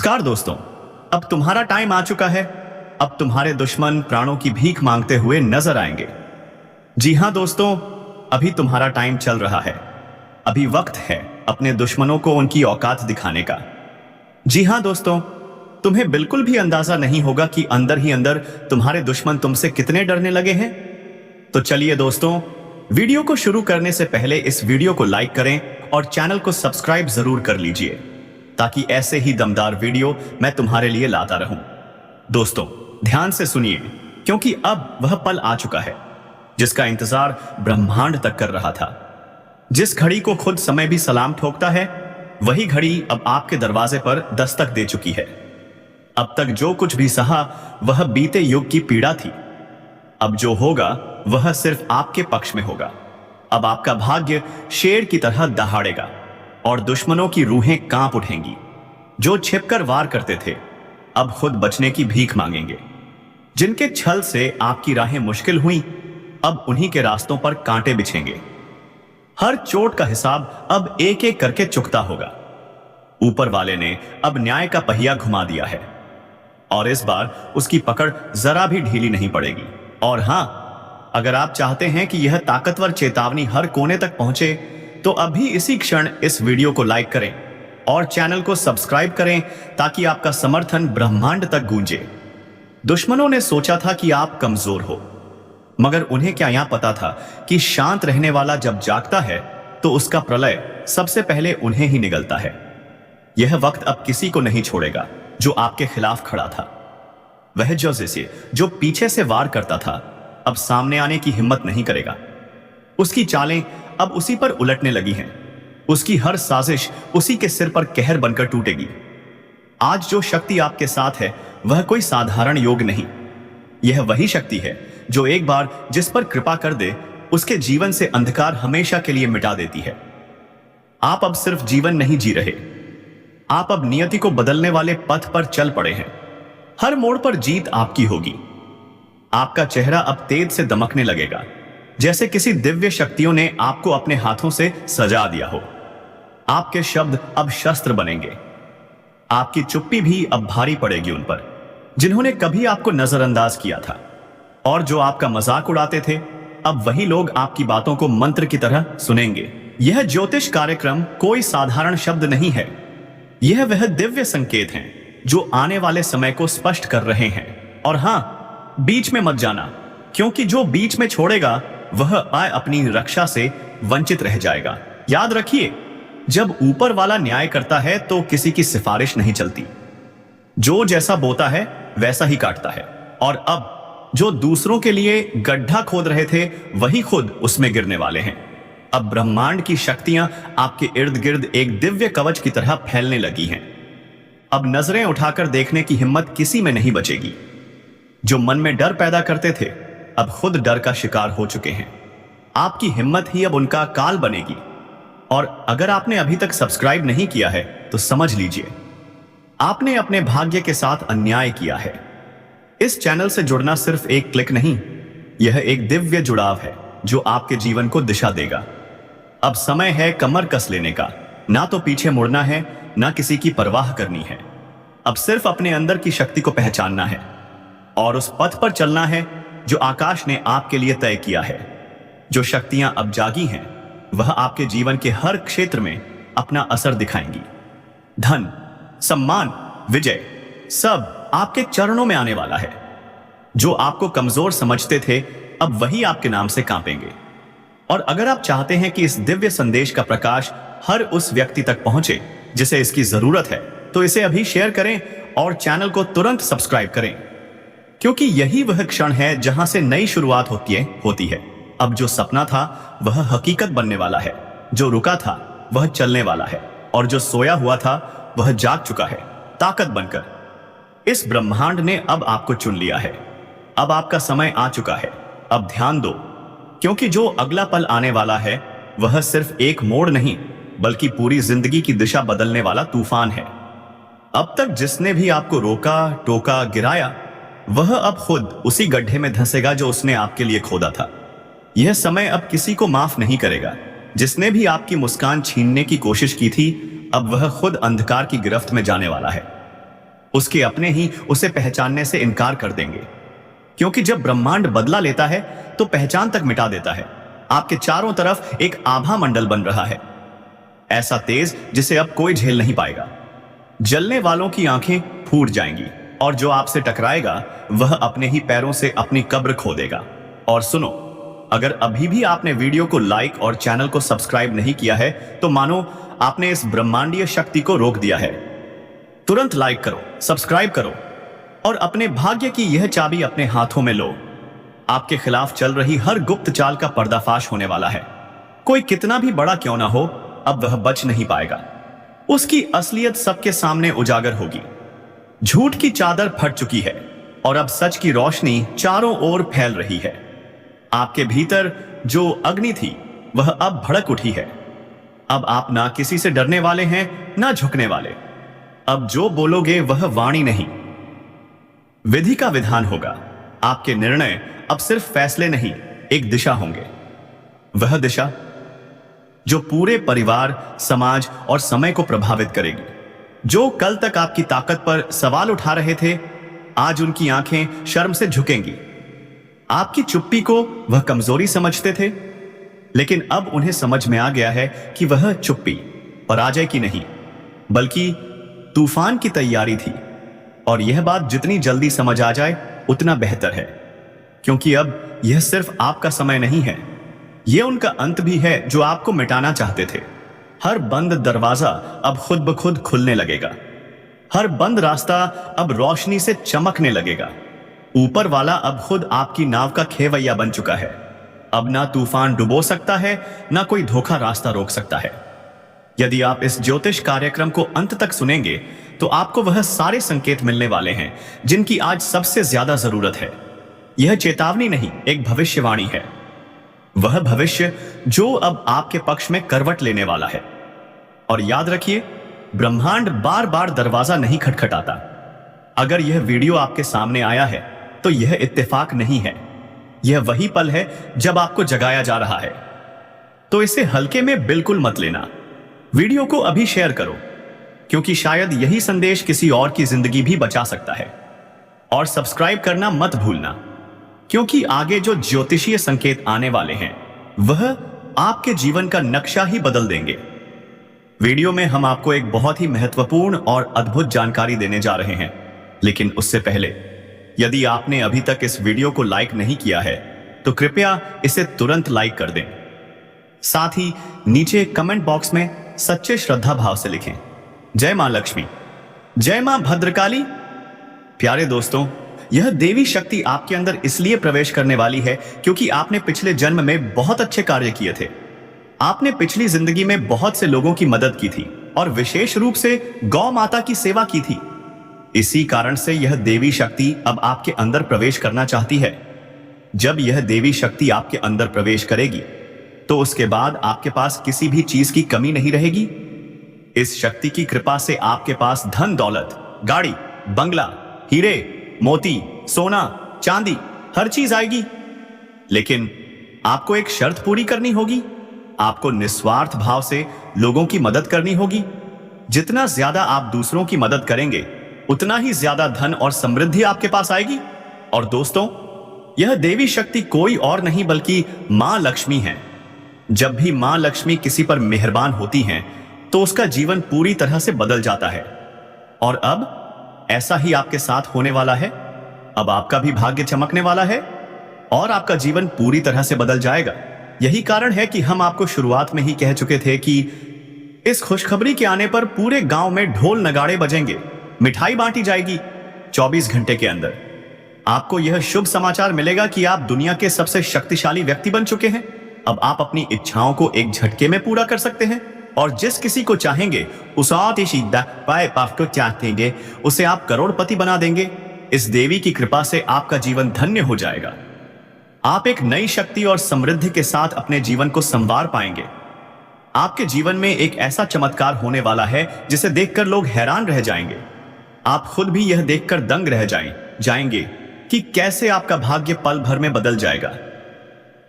नमस्कार दोस्तों, अब तुम्हारा टाइम आ चुका है। अब तुम्हारे दुश्मन प्राणों की भीख मांगते हुए नजर आएंगे। जी हां दोस्तों, अभी तुम्हारा टाइम चल रहा है। अभी वक्त है अपने दुश्मनों को उनकी औकात दिखाने का। जी हां दोस्तों, तुम्हें बिल्कुल भी अंदाजा नहीं होगा कि अंदर ही अंदर तुम्हारे दुश्मन तुमसे कितने डरने लगे हैं। तो चलिए दोस्तों, वीडियो को शुरू करने से पहले इस वीडियो को लाइक करें और चैनल को सब्सक्राइब जरूर कर लीजिए, ताकि ऐसे ही दमदार वीडियो मैं तुम्हारे लिए लाता रहूं। दोस्तों ध्यान से सुनिए, क्योंकि अब वह पल आ चुका है जिसका इंतजार ब्रह्मांड तक कर रहा था। जिस घड़ी को खुद समय भी सलाम ठोकता है, वही घड़ी अब आपके दरवाजे पर दस्तक दे चुकी है। अब तक जो कुछ भी सहा वह बीते युग की पीड़ा थी। अब जो होगा वह सिर्फ आपके पक्ष में होगा। अब आपका भाग्य शेर की तरह दहाड़ेगा और दुश्मनों की रूहें कांप उठेंगी। जो छिपकर वार करते थे अब खुद बचने की भीख मांगेंगे। जिनके छल से आपकी राहें मुश्किल हुई, अब उन्हीं के रास्तों पर कांटे बिछेंगे। हर चोट का हिसाब अब एक एक करके चुकता होगा। ऊपर वाले ने अब न्याय का पहिया घुमा दिया है और इस बार उसकी पकड़ जरा भी ढीली नहीं पड़ेगी। और हां, अगर आप चाहते हैं कि यह ताकतवर चेतावनी हर कोने तक पहुंचे, तो अभी इसी क्षण इस वीडियो को लाइक करें और चैनल को सब्सक्राइब करें, ताकि आपका समर्थन ब्रह्मांड तक गूंजे। दुश्मनों ने सोचा था कि आप कमजोर हो, मगर उन्हें क्या यह पता था कि शांत रहने वाला जब जागता है तो उसका प्रलय सबसे पहले उन्हें ही निगलता है। यह वक्त अब किसी को नहीं छोड़ेगा जो आपके खिलाफ खड़ा था। वह जो पीछे से वार करता था, अब सामने आने की हिम्मत नहीं करेगा। उसकी चालें अब उसी पर उलटने लगी हैं। उसकी हर साजिश उसी के सिर पर कहर बनकर टूटेगी। आज जो शक्ति आपके साथ है वह कोई साधारण योग नहीं। यह वही शक्ति है जो एक बार जिस पर कृपा कर दे, उसके जीवन से अंधकार हमेशा के लिए मिटा देती है। आप अब सिर्फ जीवन नहीं जी रहे, आप अब नियति को बदलने वाले पथ पर चल पड़े हैं। हर मोड़ पर जीत आपकी होगी। आपका चेहरा अब तेज से दमकने लगेगा, जैसे किसी दिव्य शक्तियों ने आपको अपने हाथों से सजा दिया हो। आपके शब्द अब शस्त्र बनेंगे। आपकी चुप्पी भी अब भारी पड़ेगी उन पर जिन्होंने कभी आपको नजरअंदाज किया था। और जो आपका मजाक उड़ाते थे, अब वही लोग आपकी बातों को मंत्र की तरह सुनेंगे। यह ज्योतिष कार्यक्रम कोई साधारण शब्द नहीं है। यह वह दिव्य संकेत हैं जो आने वाले समय को स्पष्ट कर रहे हैं। और हां, बीच में मत जाना, क्योंकि जो बीच में छोड़ेगा वह अपनी रक्षा से वंचित रह जाएगा। याद रखिए, जब ऊपर वाला न्याय करता है तो किसी की सिफारिश नहीं चलती। जो जैसा बोता है वैसा ही काटता है। और अब जो दूसरों के लिए गड्ढा खोद रहे थे वही खुद उसमें गिरने वाले हैं। अब ब्रह्मांड की शक्तियां आपके इर्द गिर्द एक दिव्य कवच की तरह फैलने लगी हैं। अब नजरें उठाकर देखने की हिम्मत किसी में नहीं बचेगी। जो मन में डर पैदा करते थे अब खुद डर का शिकार हो चुके हैं। आपकी हिम्मत ही अब उनका काल बनेगी। और अगर आपने अभी तक सब्सक्राइब नहीं किया है तो समझ लीजिए, आपने अपने भाग्य के साथ अन्याय किया है। इस चैनल से जुड़ना सिर्फ एक क्लिक नहीं, यह एक दिव्य जुड़ाव है जो आपके जीवन को दिशा देगा। अब समय है कमर कस लेने का। ना तो पीछे मुड़ना है, ना किसी की परवाह करनी है। अब सिर्फ अपने अंदर की शक्ति को पहचानना है और उस पथ पर चलना है जो आकाश ने आपके लिए तय किया है। जो शक्तियां अब जागी हैं वह आपके जीवन के हर क्षेत्र में अपना असर दिखाएंगी। धन, सम्मान, विजय सब आपके चरणों में आने वाला है। जो आपको कमजोर समझते थे अब वही आपके नाम से कांपेंगे। और अगर आप चाहते हैं कि इस दिव्य संदेश का प्रकाश हर उस व्यक्ति तक पहुंचे जिसे इसकी जरूरत है, तो इसे अभी शेयर करें और चैनल को तुरंत सब्सक्राइब करें, क्योंकि यही वह क्षण है जहां से नई शुरुआत होती है। अब जो सपना था वह हकीकत बनने वाला है। जो रुका था वह चलने वाला है और जो सोया हुआ था वह जाग चुका है ताकत बनकर। इस ब्रह्मांड ने अब आपको चुन लिया है। अब आपका समय आ चुका है। अब ध्यान दो, क्योंकि जो अगला पल आने वाला है वह सिर्फ एक मोड़ नहीं, बल्कि पूरी जिंदगी की दिशा बदलने वाला तूफान है। अब तक जिसने भी आपको रोका, टोका, गिराया, वह अब खुद उसी गड्ढे में धंसेगा जो उसने आपके लिए खोदा था। यह समय अब किसी को माफ नहीं करेगा। जिसने भी आपकी मुस्कान छीनने की कोशिश की थी, अब वह खुद अंधकार की गिरफ्त में जाने वाला है। उसके अपने ही उसे पहचानने से इनकार कर देंगे, क्योंकि जब ब्रह्मांड बदला लेता है तो पहचान तक मिटा देता है। आपके चारों तरफ एक आभा मंडल बन रहा है, ऐसा तेज जिसे अब कोई झेल नहीं पाएगा। जलने वालों की आंखें फूट जाएंगी और जो आपसे टकराएगा वह अपने ही पैरों से अपनी कब्र खोदेगा। और सुनो, अगर अभी भी आपने वीडियो को लाइक और चैनल को सब्सक्राइब नहीं किया है तो मानो आपने इस ब्रह्मांडीय शक्ति को रोक दिया है। तुरंत लाइक करो, सब्सक्राइब करो और अपने भाग्य की यह चाबी अपने हाथों में लो। आपके खिलाफ चल रही हर गुप्त चाल का पर्दाफाश होने वाला है। कोई कितना भी बड़ा क्यों ना हो, अब वह बच नहीं पाएगा। उसकी असलियत सबके सामने उजागर होगी। झूठ की चादर फट चुकी है और अब सच की रोशनी चारों ओर फैल रही है। आपके भीतर जो अग्नि थी वह अब भड़क उठी है। अब आप ना किसी से डरने वाले हैं ना झुकने वाले। अब जो बोलोगे वह वाणी नहीं, विधि का विधान होगा। आपके निर्णय अब सिर्फ फैसले नहीं, एक दिशा होंगे। वह दिशा जो पूरे परिवार, समाज और समय को प्रभावित करेगी। जो कल तक आपकी ताकत पर सवाल उठा रहे थे, आज उनकी आंखें शर्म से झुकेंगी। आपकी चुप्पी को वह कमजोरी समझते थे, लेकिन अब उन्हें समझ में आ गया है कि वह चुप्पी पराजय की नहीं बल्कि तूफान की तैयारी थी। और यह बात जितनी जल्दी समझ आ जाए उतना बेहतर है, क्योंकि अब यह सिर्फ आपका समय नहीं है, यह उनका अंत भी है जो आपको मिटाना चाहते थे। हर बंद दरवाजा अब खुद ब खुद खुलने लगेगा। हर बंद रास्ता अब रोशनी से चमकने लगेगा। ऊपर वाला अब खुद आपकी नाव का खेवैया बन चुका है। अब ना तूफान डुबो सकता है, ना कोई धोखा रास्ता रोक सकता है। यदि आप इस ज्योतिष कार्यक्रम को अंत तक सुनेंगे तो आपको वह सारे संकेत मिलने वाले हैं जिनकी आज सबसे ज्यादा जरूरत है। यह चेतावनी नहीं, एक भविष्यवाणी है। वह भविष्य जो अब आपके पक्ष में करवट लेने वाला है। और याद रखिए, ब्रह्मांड बार बार दरवाजा नहीं खटखटाता। अगर यह वीडियो आपके सामने आया है तो यह इत्तेफाक नहीं है, यह वही पल है जब आपको जगाया जा रहा है। तो इसे हल्के में बिल्कुल मत लेना। वीडियो को अभी शेयर करो, क्योंकि शायद यही संदेश किसी और की जिंदगी भी बचा सकता है। और सब्सक्राइब करना मत भूलना, क्योंकि आगे जो ज्योतिषीय संकेत आने वाले हैं वह आपके जीवन का नक्शा ही बदल देंगे। वीडियो में हम आपको एक बहुत ही महत्वपूर्ण और अद्भुत जानकारी देने जा रहे हैं, लेकिन उससे पहले यदि आपने अभी तक इस वीडियो को लाइक नहीं किया है तो कृपया इसे तुरंत लाइक कर दें। साथ ही नीचे कमेंट बॉक्स में सच्चे श्रद्धा भाव से लिखें, जय मां लक्ष्मी, जय मां भद्रकाली। प्यारे दोस्तों, यह देवी शक्ति आपके अंदर इसलिए प्रवेश करने वाली है क्योंकि आपने पिछले जन्म में बहुत अच्छे कार्य किए थे। आपने पिछली जिंदगी में बहुत से लोगों की मदद की थी और विशेष रूप से गौ माता की सेवा की थी। इसी कारण से यह देवी शक्ति अब आपके अंदर प्रवेश करना चाहती है। जब यह देवी शक्ति आपके अंदर प्रवेश करेगी तो उसके बाद आपके पास किसी भी चीज की कमी नहीं रहेगी। इस शक्ति की कृपा से आपके पास धन दौलत, गाड़ी, बंगला, हीरे, मोती, सोना, चांदी, हर चीज आएगी। लेकिन आपको एक शर्त पूरी करनी होगी। आपको निस्वार्थ भाव से लोगों की मदद करनी होगी। जितना ज्यादा आप दूसरों की मदद करेंगे उतना ही ज्यादा धन और समृद्धि आपके पास आएगी। और दोस्तों, यह देवी शक्ति कोई और नहीं बल्कि मां लक्ष्मी है। जब भी मां लक्ष्मी किसी पर मेहरबान होती हैं तो उसका जीवन पूरी तरह से बदल जाता है। और अब ऐसा ही आपके साथ होने वाला है। अब आपका भी भाग्य चमकने वाला है और आपका जीवन पूरी तरह से बदल जाएगा। यही कारण है कि हम आपको शुरुआत में ही कह चुके थे कि इस खुशखबरी के आने पर पूरे गांव में ढोल नगाड़े बजेंगे, मिठाई बांटी जाएगी। 24 घंटे के अंदर आपको यह शुभ समाचार मिलेगा कि आप दुनिया के सबसे शक्तिशाली व्यक्ति बन चुके हैं। अब आप अपनी इच्छाओं को एक झटके में पूरा कर सकते हैं और जिस किसी को चाहेंगे उसे आप करोड़पति बना देंगे। इस देवी की कृपा से आपका जीवन धन्य हो जाएगा। आप एक नई शक्ति और समृद्धि के साथ अपने जीवन को संवार पाएंगे। आपके जीवन में एक ऐसा चमत्कार होने वाला है जिसे देखकर लोग हैरान रह जाएंगे। आप खुद भी यह देखकर दंग रह जाएंगे कि कैसे आपका भाग्य पल भर में बदल जाएगा।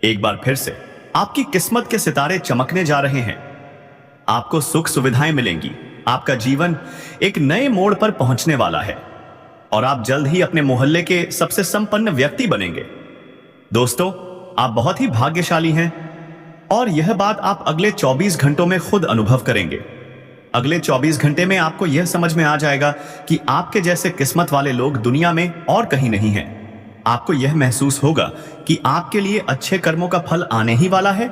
एक बार फिर से आपकी किस्मत के सितारे चमकने जा रहे हैं। आपको सुख सुविधाएं मिलेंगी। आपका जीवन एक नए मोड़ पर पहुंचने वाला है। और आप जल्द ही अपने मोहल्ले के सबसे संपन्न व्यक्ति बनेंगे। दोस्तों, आप बहुत ही भाग्यशाली हैं और यह बात आप अगले 24 घंटों में खुद अनुभव करेंगे। अगले 24 घंटे में आपको यह समझ में आ जाएगा कि आपके जैसे किस्मत वाले लोग दुनिया में और कहीं नहीं हैं। आपको यह महसूस होगा कि आपके लिए अच्छे कर्मों का फल आने ही वाला है।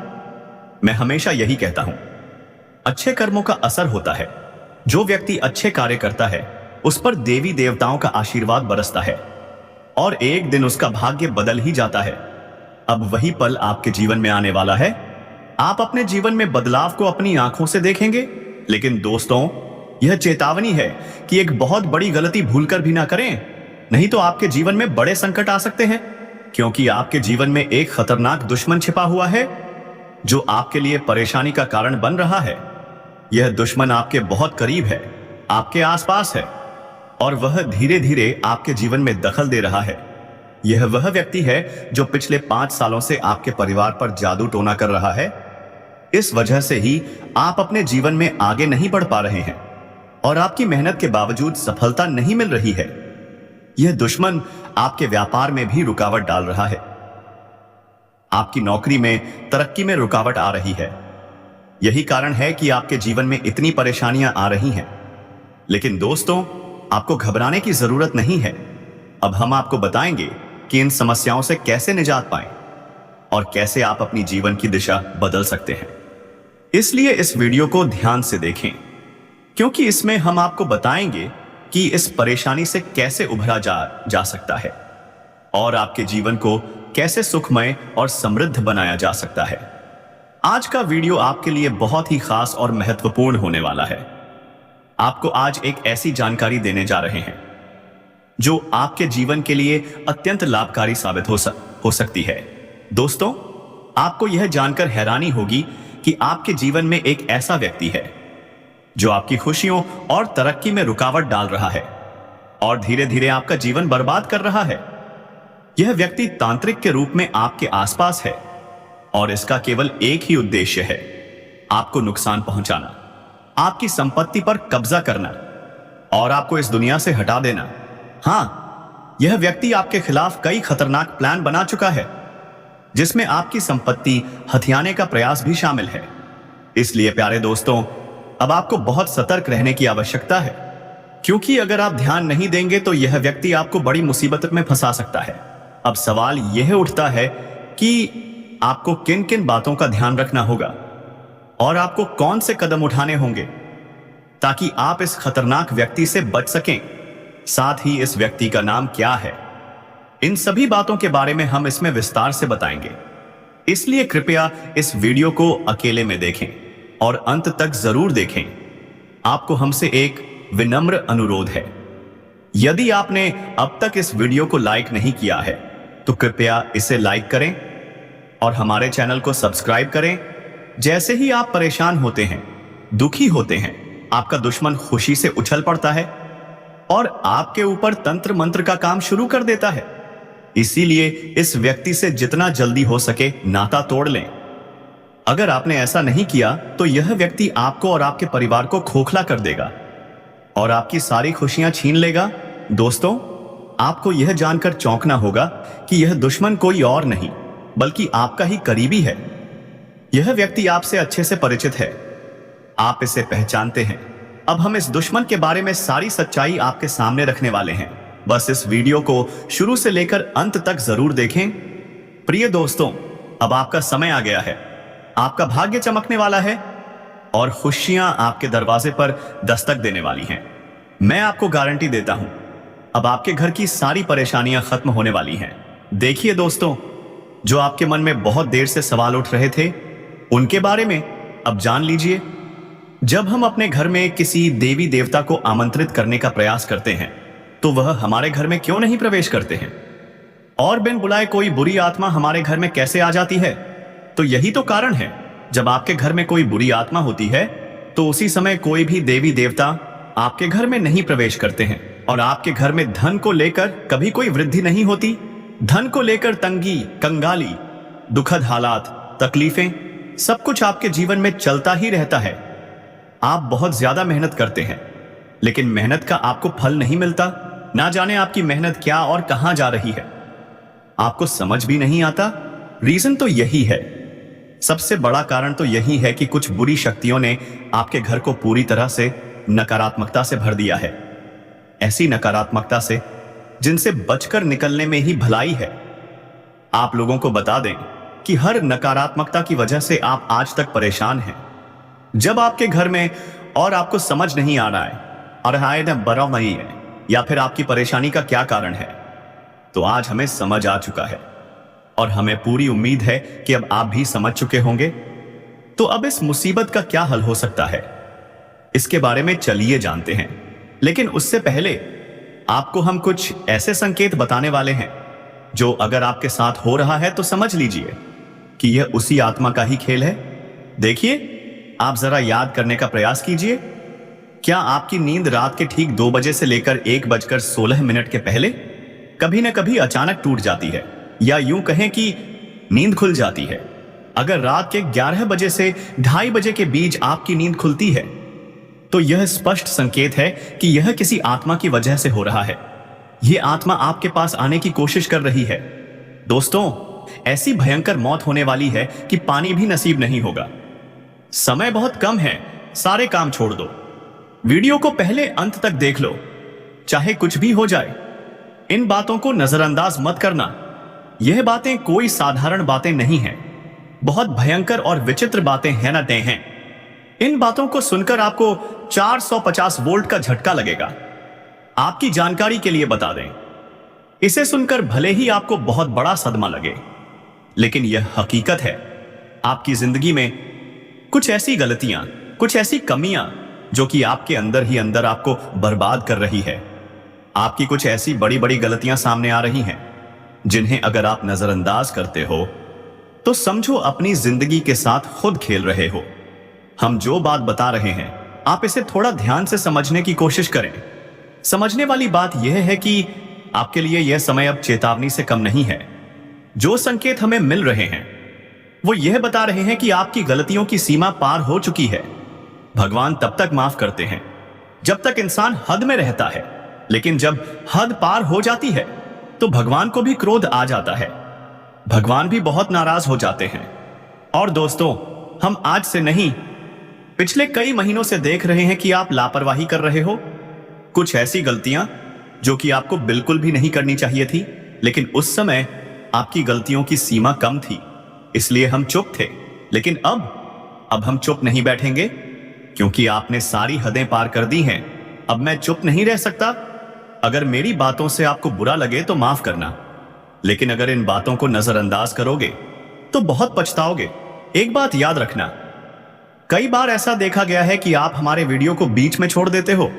मैं हमेशा यही कहता हूं, अच्छे कर्मों का असर होता है। जो व्यक्ति अच्छे कार्य करता है उस पर देवी देवताओं का आशीर्वाद बरसता है और एक दिन उसका भाग्य बदल ही जाता है। अब वही पल आपके जीवन में आने वाला है। आप अपने जीवन में बदलाव को अपनी आंखों से देखेंगे। लेकिन दोस्तों, यह चेतावनी है कि एक बहुत बड़ी गलती भूलकर भी ना करें, नहीं तो आपके जीवन में बड़े संकट आ सकते हैं। क्योंकि आपके जीवन में एक खतरनाक दुश्मन छिपा हुआ है जो आपके लिए परेशानी का कारण बन रहा है। यह दुश्मन आपके बहुत करीब है, आपके आसपास है और वह धीरे धीरे आपके जीवन में दखल दे रहा है। यह वह व्यक्ति है जो पिछले 5 सालों से आपके परिवार पर जादू टोना कर रहा है। इस वजह से ही आप अपने जीवन में आगे नहीं बढ़ पा रहे हैं और आपकी मेहनत के बावजूद सफलता नहीं मिल रही है। यह दुश्मन आपके व्यापार में भी रुकावट डाल रहा है। आपकी नौकरी में, तरक्की में रुकावट आ रही है। यही कारण है कि आपके जीवन में इतनी परेशानियां आ रही हैं। लेकिन दोस्तों, आपको घबराने की जरूरत नहीं है। अब हम आपको बताएंगे कि इन समस्याओं से कैसे निजात पाएं और कैसे आप अपनी जीवन की दिशा बदल सकते हैं। इसलिए इस वीडियो को ध्यान से देखें, क्योंकि इसमें हम आपको बताएंगे कि इस परेशानी से कैसे उभरा जा सकता है और आपके जीवन को कैसे सुखमय और समृद्ध बनाया जा सकता है। आज का वीडियो आपके लिए बहुत ही खास और महत्वपूर्ण होने वाला है। आपको आज एक ऐसी जानकारी देने जा रहे हैं जो आपके जीवन के लिए अत्यंत लाभकारी साबित हो सकती है। दोस्तों, आपको यह जानकर हैरानी होगी कि आपके जीवन में एक ऐसा व्यक्ति है जो आपकी खुशियों और तरक्की में रुकावट डाल रहा है और धीरे धीरे आपका जीवन बर्बाद कर रहा है। यह व्यक्ति तांत्रिक के रूप में आपके आसपास है और इसका केवल एक ही उद्देश्य है, आपको नुकसान पहुंचाना, आपकी संपत्ति पर कब्जा करना और आपको इस दुनिया से हटा देना। हां, यह व्यक्ति आपके खिलाफ कई खतरनाक प्लान बना चुका है जिसमें आपकी संपत्ति हथियाने का प्रयास भी शामिल है। इसलिए प्यारे दोस्तों, अब आपको बहुत सतर्क रहने की आवश्यकता है, क्योंकि अगर आप ध्यान नहीं देंगे तो यह व्यक्ति आपको बड़ी मुसीबत में फंसा सकता है। अब सवाल यह उठता है कि आपको किन किन बातों का ध्यान रखना होगा और आपको कौन से कदम उठाने होंगे ताकि आप इस खतरनाक व्यक्ति से बच सकें। साथ ही इस व्यक्ति का नाम क्या है, इन सभी बातों के बारे में हम इसमें विस्तार से बताएंगे। इसलिए कृपया इस वीडियो को अकेले में देखें और अंत तक जरूर देखें। आपको हमसे एक विनम्र अनुरोध है, यदि आपने अब तक इस वीडियो को लाइक नहीं किया है तो कृपया इसे लाइक करें और हमारे चैनल को सब्सक्राइब करें। जैसे ही आप परेशान होते हैं, दुखी होते हैं, आपका दुश्मन खुशी से उछल पड़ता है और आपके ऊपर तंत्र मंत्र का काम शुरू कर देता है। इसीलिए इस व्यक्ति से जितना जल्दी हो सके नाता तोड़ लें। अगर आपने ऐसा नहीं किया तो यह व्यक्ति आपको और आपके परिवार को खोखला कर देगा और आपकी सारी खुशियां छीन लेगा। दोस्तों, आपको यह जानकर चौंकना होगा कि यह दुश्मन कोई और नहीं बल्कि आपका ही करीबी है। यह व्यक्ति आपसे अच्छे से परिचित है, आप इसे पहचानते हैं। अब हम इस दुश्मन के बारे में सारी सच्चाई आपके सामने रखने वाले हैं। बस इस वीडियो को शुरू से लेकर अंत तक जरूर देखें। प्रिय दोस्तों, अब आपका समय आ गया है, आपका भाग्य चमकने वाला है और खुशियां आपके दरवाजे पर दस्तक देने वाली हैं। मैं आपको गारंटी देता हूं, अब आपके घर की सारी परेशानियां खत्म होने वाली हैं। देखिए दोस्तों, जो आपके मन में बहुत देर से सवाल उठ रहे थे उनके बारे में अब जान लीजिए। जब हम अपने घर में किसी देवी देवता को आमंत्रित करने का प्रयास करते हैं तो वह हमारे घर में क्यों नहीं प्रवेश करते हैं और बिन बुलाए कोई बुरी आत्मा हमारे घर में कैसे आ जाती है? तो यही तो कारण है, जब आपके घर में कोई बुरी आत्मा होती है तो उसी समय कोई भी देवी देवता आपके घर में नहीं प्रवेश करते हैं और आपके घर में धन को लेकर कभी कोई वृद्धि नहीं होती। धन को लेकर तंगी, कंगाली, दुखद हालात, तकलीफें, सब कुछ आपके जीवन में चलता ही रहता है। आप बहुत ज्यादा मेहनत करते हैं लेकिन मेहनत का आपको फल नहीं मिलता। ना जाने आपकी मेहनत क्या और कहां जा रही है। आपको समझ भी नहीं आता। रीजन तो यही है, सबसे बड़ा कारण तो यही है कि कुछ बुरी शक्तियों ने आपके घर को पूरी तरह से नकारात्मकता से भर दिया है। ऐसी नकारात्मकता से जिनसे बचकर निकलने में ही भलाई है। आप लोगों को बता दें कि हर नकारात्मकता की वजह से आप आज तक परेशान हैं। जब आपके घर में और आपको समझ नहीं आ रहा है और हाय बड़ा नहीं है या फिर आपकी परेशानी का क्या कारण है, तो आज हमें समझ आ चुका है और हमें पूरी उम्मीद है कि अब आप भी समझ चुके होंगे। तो अब इस मुसीबत का क्या हल हो सकता है, इसके बारे में चलिए जानते हैं। लेकिन उससे पहले आपको हम कुछ ऐसे संकेत बताने वाले हैं जो अगर आपके साथ हो रहा है तो समझ लीजिए कि यह उसी आत्मा का ही खेल है। देखिए, आप जरा याद करने का प्रयास कीजिए। क्या आपकी नींद रात के ठीक 2 बजे से लेकर 1:16 के पहले कभी न कभी अचानक टूट जाती है, या यूं कहें कि नींद खुल जाती है? अगर रात के 11 बजे से 2:30 बजे के बीच आपकी नींद खुलती है तो यह स्पष्ट संकेत है कि यह किसी आत्मा की वजह से हो रहा है। यह आत्मा आपके पास आने की कोशिश कर रही है। दोस्तों, ऐसी भयंकर मौत होने वाली है कि पानी भी नसीब नहीं होगा। समय बहुत कम है, सारे काम छोड़ दो। वीडियो को पहले अंत तक देख लो, चाहे कुछ भी हो जाए। इन बातों को नजरअंदाज मत करना। यह बातें कोई साधारण बातें नहीं हैं, बहुत भयंकर और विचित्र बातें हैं ना ते हैं। इन बातों को सुनकर आपको 450 वोल्ट का झटका लगेगा। आपकी जानकारी के लिए बता दें, इसे सुनकर भले ही आपको बहुत बड़ा सदमा लगे, लेकिन यह हकीकत है। आपकी जिंदगी में कुछ ऐसी गलतियां, कुछ ऐसी कमियां जो कि आपके अंदर ही अंदर आपको बर्बाद कर रही है। आपकी कुछ ऐसी बड़ी बड़ी गलतियां सामने आ रही हैं जिन्हें अगर आप नजरअंदाज करते हो तो समझो अपनी जिंदगी के साथ खुद खेल रहे हो। हम जो बात बता रहे हैं, आप इसे थोड़ा ध्यान से समझने की कोशिश करें। समझने वाली बात यह है कि आपके लिए यह समय अब चेतावनी से कम नहीं है। जो संकेत हमें मिल रहे हैं वो यह बता रहे हैं कि आपकी गलतियों की सीमा पार हो चुकी है। भगवान तब तक माफ करते हैं जब तक इंसान हद में रहता है, लेकिन जब हद पार हो जाती है तो भगवान को भी क्रोध आ जाता है। भगवान भी बहुत नाराज हो जाते हैं। और दोस्तों, हम आज से नहीं, पिछले कई महीनों से देख रहे हैं कि आप लापरवाही कर रहे हो। कुछ ऐसी गलतियां जो कि आपको बिल्कुल भी नहीं करनी चाहिए थी, लेकिन उस समय आपकी गलतियों की सीमा कम थी, इसलिए हम चुप थे। लेकिन अब हम चुप नहीं बैठेंगे, क्योंकि आपने सारी हदें पार कर दी हैं। अब मैं चुप नहीं रह सकता। अगर मेरी बातों से आपको बुरा लगे तो माफ करना, लेकिन अगर इन बातों को नजरअंदाज करोगे तो बहुत पछताओगे। एक बात याद रखना, कई बार ऐसा देखा गया है कि आप हमारे वीडियो को बीच में छोड़ देते हो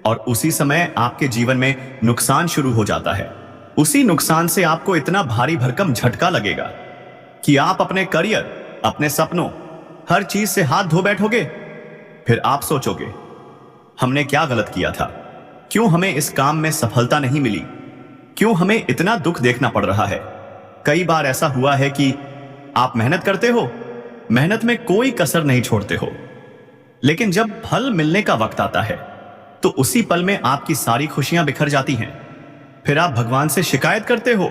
और उसी समय आपके जीवन में नुकसान शुरू हो जाता है। उसी नुकसान से आपको इतना भारी भरकम झटका लगेगा कि आप अपने करियर, अपने सपनों, हर चीज से हाथ धो बैठोगे। फिर आप सोचोगे, हमने क्या गलत किया था? क्यों हमें इस काम में सफलता नहीं मिली? क्यों हमें इतना दुख देखना पड़ रहा है? कई बार ऐसा हुआ है कि आप मेहनत करते हो, मेहनत में कोई कसर नहीं छोड़ते हो, लेकिन जब फल मिलने का वक्त आता है तो उसी पल में आपकी सारी खुशियां बिखर जाती हैं। फिर आप भगवान से शिकायत करते हो,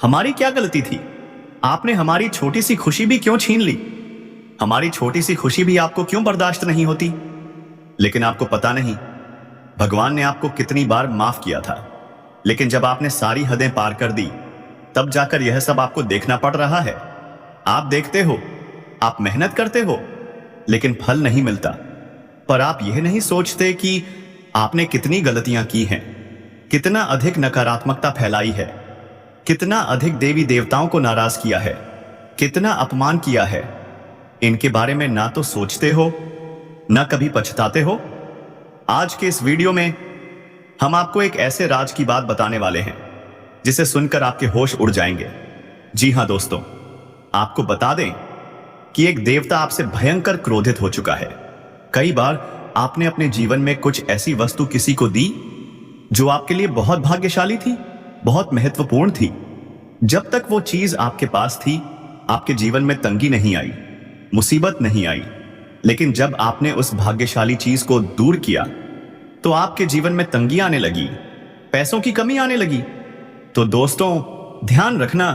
हमारी क्या गलती थी? आपने हमारी छोटी सी खुशी भी क्यों छीन ली? हमारी छोटी सी खुशी भी आपको क्यों बर्दाश्त नहीं होती? लेकिन आपको पता नहीं भगवान ने आपको कितनी बार माफ किया था, लेकिन जब आपने सारी हदें पार कर दी तब जाकर यह सब आपको देखना पड़ रहा है। आप देखते हो, आप मेहनत करते हो, लेकिन फल नहीं मिलता। पर आप यह नहीं सोचते कि आपने कितनी गलतियां की हैं, कितना अधिक नकारात्मकता फैलाई है, कितना अधिक देवी देवताओं को नाराज किया है, कितना अपमान किया है। इनके बारे में ना तो सोचते हो, ना कभी पछताते हो। आज के इस वीडियो में हम आपको एक ऐसे राज की बात बताने वाले हैं जिसे सुनकर आपके होश उड़ जाएंगे। जी हां दोस्तों, आपको बता दें कि एक देवता आपसे भयंकर क्रोधित हो चुका है। कई बार आपने अपने जीवन में कुछ ऐसी वस्तु किसी को दी जो आपके लिए बहुत भाग्यशाली थी, बहुत महत्वपूर्ण थी। जब तक वो चीज आपके पास थी, आपके जीवन में तंगी नहीं आई, मुसीबत नहीं आई। लेकिन जब आपने उस भाग्यशाली चीज को दूर किया तो आपके जीवन में तंगी आने लगी, पैसों की कमी आने लगी। तो दोस्तों ध्यान रखना,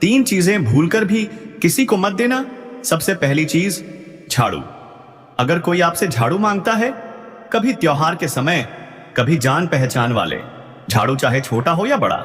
3 चीजें भूलकर भी किसी को मत देना। सबसे पहली चीज झाड़ू। अगर कोई आपसे झाड़ू मांगता है, कभी त्योहार के समय, कभी जान पहचान वाले, झाड़ू चाहे छोटा हो या बड़ा,